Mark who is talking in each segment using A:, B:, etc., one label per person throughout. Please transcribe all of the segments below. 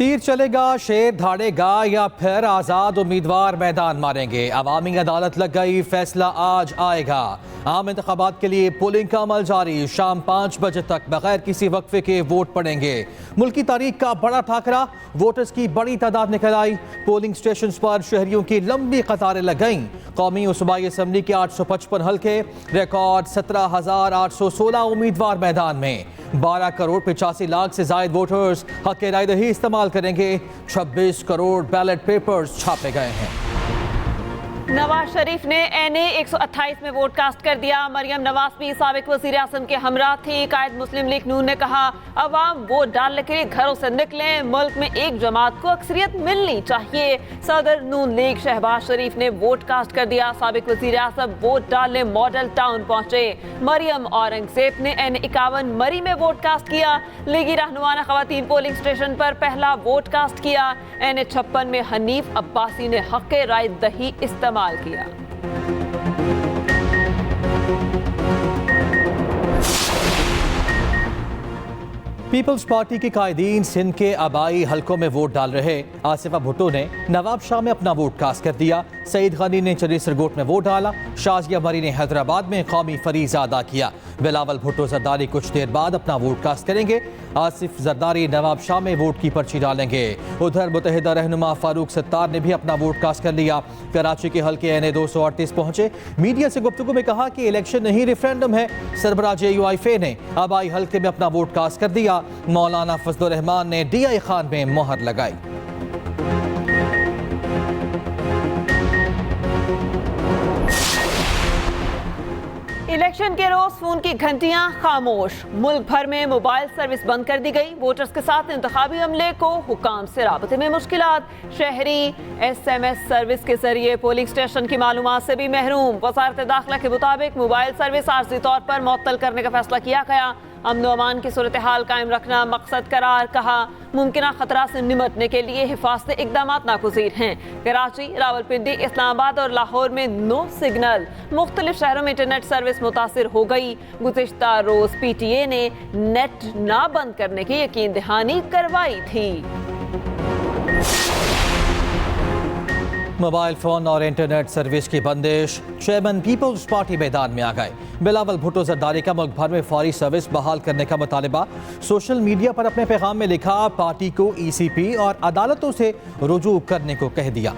A: तीर चलेगा, शेर धाड़ेगा या फिर आज़ाद उम्मीदवार मैदान मारेंगे। अवामी अदालत लग गई, फैसला आज आएगा। आम इंतखाबात के लिए पोलिंग का अमल जारी। शाम 5 बजे तक बगैर किसी वक्फे के वोट पड़ेंगे। मुल्की तारीख का बड़ा ठाकरा, वोटर्स की बड़ी तादाद निकल आई। पोलिंग स्टेशन पर शहरियों की लंबी कतारें लग गईं। कौमी और सूबाई असम्बली के 855 हल्के, रिकॉर्ड 17,816 उम्मीदवार मैदान में। 12 करोड़ 85 लाख से जायद वोटर्स हक राय दही इस्तेमाल करेंगे। 26 करोड़ बैलेट पेपर्स छापे गए हैं।
B: नवाज शरीफ ने NA 128 में वोट कास्ट कर दिया। मरियम नवाज भी साबिक वजीर आजम के हमरा थी। कायद मुस्लिम लीग नून ने कहा, अवाम वोट डालने के लिए घरों से निकलें, मुल्क में एक जमात को अक्सरियत मिलनी चाहिए। सदर नून लीग शहबाज शरीफ ने वोट कास्ट कर दिया। साबिक वजीर आजम वोट डालने मॉडल टाउन पहुंचे। मरियम औरंगजेब ने NA 51 मरी में वोट कास्ट किया। लीगी रहनुमा ने खवातीन पोलिंग स्टेशन पर पहला वोट कास्ट किया। NA 56 में हनीफ अब्बासी ने हक राय दही इस्तेमाल किया।
A: पीपल्स पार्टी के कायदीन सिंध के आबाई हलकों में वोट डाल रहे। आसिफा भुट्टो ने नवाब शाह में अपना वोट कास्ट कर दिया। सईद गनी ने चंडीसरगोट में वोट डाला। शाजिया मरी ने हैदराबाद में कौमी फरीज़ा अदा किया। बिलावल भुट्टो जरदारी कुछ देर बाद अपना वोट कास्ट करेंगे। आसिफ जरदारी नवाब शाह में वोट की पर्ची डालेंगे। उधर मुतहिदा रहनुमा फारूक सत्तार ने भी अपना वोट कास्ट कर लिया। कराची के हल्के NA 238 पहुंचे। मीडिया से गुफ्तगू में कहा कि इलेक्शन नहीं रेफरेंडम है। सरबराह JUIFA ने आबाई हल्के में अपना वोट कास्ट कर दिया। मौलाना फजलुर रहमान ने DI खान में मोहर लगाई।
B: इलेक्शन के रोज फोन की घंटियां खामोश। मुल्क भर में मोबाइल सर्विस बंद कर दी गई। वोटर्स के साथ इंतखाबी अमले को हुकाम से राबते में मुश्किलात। शहरी SMS सर्विस के जरिए पोलिंग स्टेशन की मालूमात से भी महरूम। वजारत दाखिला के मुताबिक मोबाइल सर्विस आर्जी तौर पर मुअत्तल करने का फैसला किया गया। अमन व अमान की सूरत हाल कायम रखना मकसद करार। कहा, मुमकिन खतरा से निमटने के लिए हिफाजती इकदाम नागुज़ीर हैं। कराची, रावलपिंडी, इस्लामाबाद और लाहौर में नो सिग्नल। मुख्तलिफ शहरों में इंटरनेट सर्विस मुतासिर हो गई। गुज़िश्ता रोज PTA ने नेट ना बंद करने की यकीन दहानी करवाई थी।
A: मोबाइल फोन और इंटरनेट सर्विस की बंदिश। चेयरमैन पीपल्स पार्टी मैदान में आ गए। बिलावल भुट्टो जरदारी का मुल्क भर में फौरी सर्विस बहाल करने का मुतालबा। सोशल मीडिया पर अपने पैगाम में लिखा, पार्टी को ECP और अदालतों से रुजू करने को कह दिया।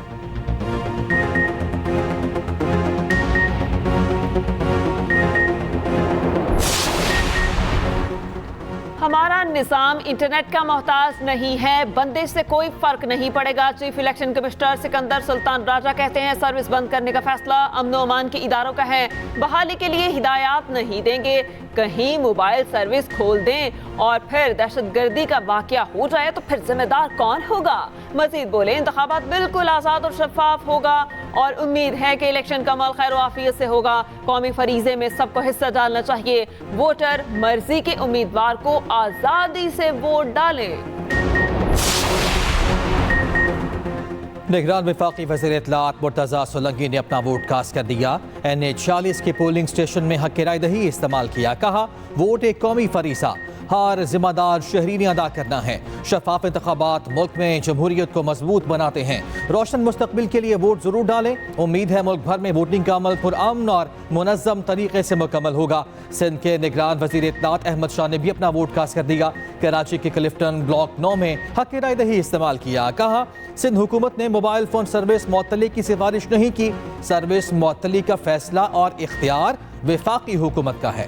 B: हमारा निज़ाम इंटरनेट का मोहताज नहीं है, बंदिश से कोई फर्क नहीं पड़ेगा। Chief election commissioner Sikandar Sultan Raja कहते हैं, सर्विस बंद करने का फैसला अमन अमान के इदारों का है। बहाली के लिए हिदायत नहीं देंगे। कहीं मोबाइल सर्विस खोल दें और फिर दहशतगर्दी का वाकया हो जाए तो फिर जिम्मेदार कौन होगा? मजीद बोले, इंतखाबात बिल्कुल आज़ाद और शफाफ होगा और उम्मीद है कि इलेक्शन का अमल खैर आफियत से होगा। कौमी फरीजे में सबको हिस्सा डालना चाहिए। वोटर मर्जी के उम्मीदवार को आजादी से वोट डालें।
A: निगरान वफाकी वज़ीर इत्तलाआत मुर्तज़ा सोलंकी ने अपना वोट कास्ट कर दिया। NA 40 के पोलिंग स्टेशन में हक राय दही इस्तेमाल किया। कहा, वोट एक कौमी फरीसा हर जिम्मेदार शहरी ने अदा करना है। शफाफ इंतखाबात मुल्क में जमहूरियत को मजबूत बनाते हैं। रोशन मुस्तकबिल के लिए वोट जरूर डालें। उम्मीद है मुल्क भर में वोटिंग का अमल पुरअमन और मुनज़्ज़म तरीके से मुकम्मल होगा। सिंध के निगरान वज़ीर इत्तलाआत अहमद शाह ने भी अपना वोट कास्ट कर दिया। कराची के क्लिफ्टन ब्लॉक 9 में हक राय दही इस्तेमाल किया। कहा, सिंध हुकूमत ने मोबाइल फोन सर्विस मुअत्तली की सिफारिश नहीं की। सर्विस मुअत्तली का फैसला और इख्तियार वफाकी हुकूमत का है।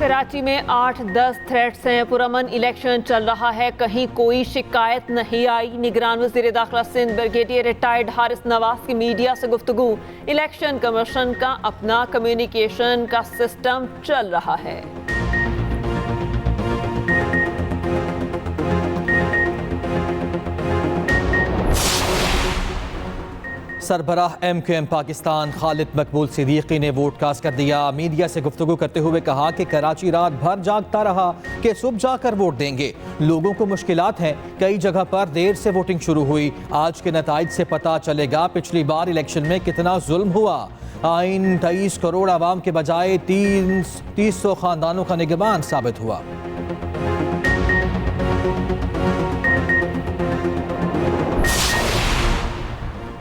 B: कराची में 8-10 थ्रेड्स हैं। पुरअमन इलेक्शन चल रहा है, कहीं कोई शिकायत नहीं आई। निगरान वज़ीर दाखिला सिंध ब्रिगेडियर रिटायर्ड हारिस नवाज की मीडिया से गुफ्तगू। इलेक्शन कमीशन का अपना कम्युनिकेशन का सिस्टम चल रहा है।
A: सरबराह MQM पाकिस्तान खालिद मकबूल सिद्दीकी ने वोट कास्ट कर दिया। मीडिया से गुफ्तगू करते हुए कहा कि कराची रात भर जागता रहा कि सुबह जाकर वोट देंगे। लोगों को मुश्किलात हैं, कई जगह पर देर से वोटिंग शुरू हुई। आज के नताइज से पता चलेगा पिछली बार इलेक्शन में कितना जुल्म हुआ। आइन 23 करोड़ आवाम के बजाय 300 खानदानों का निगरान साबित हुआ।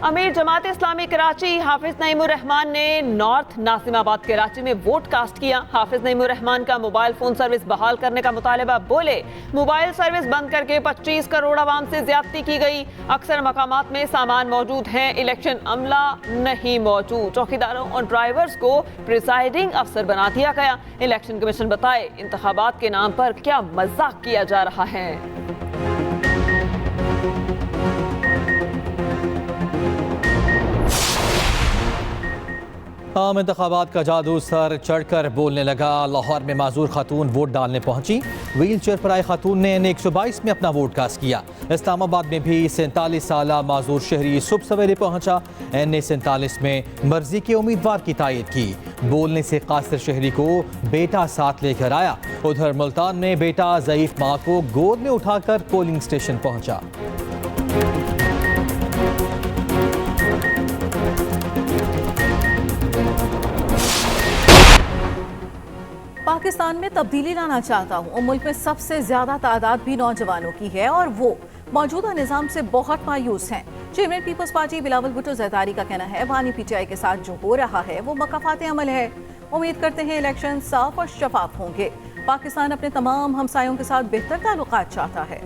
B: अमीर जमात इस्लामी कराची हाफिज नईमुर रहमान ने नॉर्थ नासिमाबाद कराची में वोट कास्ट किया। हाफिज नईमुर रहमान का मोबाइल फोन सर्विस बहाल करने का मुतालबा। बोले, मोबाइल सर्विस बंद करके 25 करोड़ आवाम से ज्यादती की गई। अक्सर मकामात में सामान मौजूद हैं, इलेक्शन अमला नहीं मौजूद। चौकीदारों और ड्राइवर्स को प्रिसाइडिंग अफसर बना दिया गया। इलेक्शन कमीशन बताए, इंतखाबात के नाम पर क्या मजाक किया जा रहा है।
A: आम इंतखाबात का जादू सर चढ़कर बोलने लगा। लाहौर में माजूर खातून वोट डालने पहुंची। व्हील चेयर पर आए खातून ने N122 में अपना वोट कास्ट किया। इस्लामाबाद में भी 47 साला माजूर शहरी सुबह सवेरे पहुंचा। N47 में मर्जी के उम्मीदवार की तायद की। बोलने से कासिर शहरी को बेटा साथ लेकर आया। उधर मुल्तान में बेटा ज़ईफ माँ को गोद में उठाकर पोलिंग स्टेशन पहुंचा।
C: पाकिस्तान में तब्दीली लाना चाहता हूँ और मुल्क में सबसे ज्यादा तादाद भी नौजवानों की है और वो मौजूदा निज़ाम से बहुत मायूस हैं। Chairman People's Party Bilawal Bhutto Zardari का कहना है, वानी PTI के साथ जो हो रहा है वो मकाफात अमल है। उम्मीद करते हैं इलेक्शन साफ और शफाफ होंगे। पाकिस्तान अपने तमाम हमसायों के साथ बेहतर ताल्लुकात चाहता है।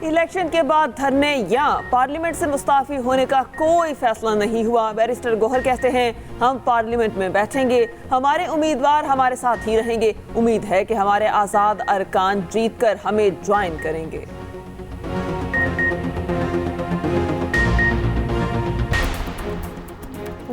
B: इलेक्शन के बाद धरने या पार्लियामेंट से मुस्ताफी होने का कोई फैसला नहीं हुआ। बैरिस्टर गोहर कहते हैं, हम पार्लियामेंट में बैठेंगे, हमारे उम्मीदवार हमारे साथ ही रहेंगे। उम्मीद है कि हमारे आज़ाद अरकान जीतकर हमें ज्वाइन करेंगे।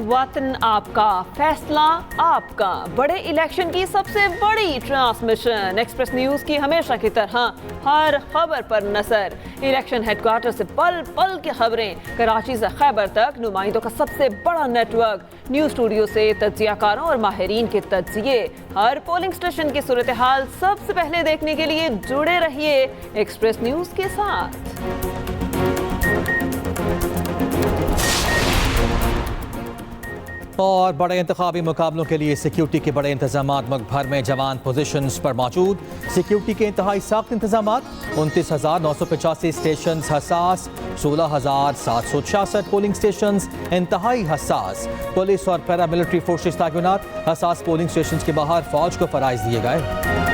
B: वतन आपका, फैसला आपका। बड़े इलेक्शन की सबसे बड़ी ट्रांसमिशन। एक्सप्रेस न्यूज़ की हमेशा की तरह हर खबर पर नजर। इलेक्शन हेडक्वार्टर से पल पल की खबरें। कराची से खैबर तक नुमाइंदों का सबसे बड़ा नेटवर्क। न्यूज़ स्टूडियो से तज्जियाकारों और माहिरीन के तज्जिए। हर पोलिंग स्टेशन की सूरत हाल सबसे पहले देखने के लिए जुड़े रहिए एक्सप्रेस न्यूज़ के साथ।
A: और बड़े इंतखाबी मुकाबलों के लिए सिक्योरिटी के बड़े इंतजाम मुल्क भर में जवान पोजीशंस पर मौजूद। सिक्योरिटी के इंतहाई सख्त इंतजाम। 29,985 स्टेशन हसास। 16,766 पोलिंग स्टेशन इंतहाई हसास। पुलिस और पैरामिलिट्री फोर्सेस तैनात। हसास पोलिंग स्टेशन के बाहर फौज को फराइज दिए गए।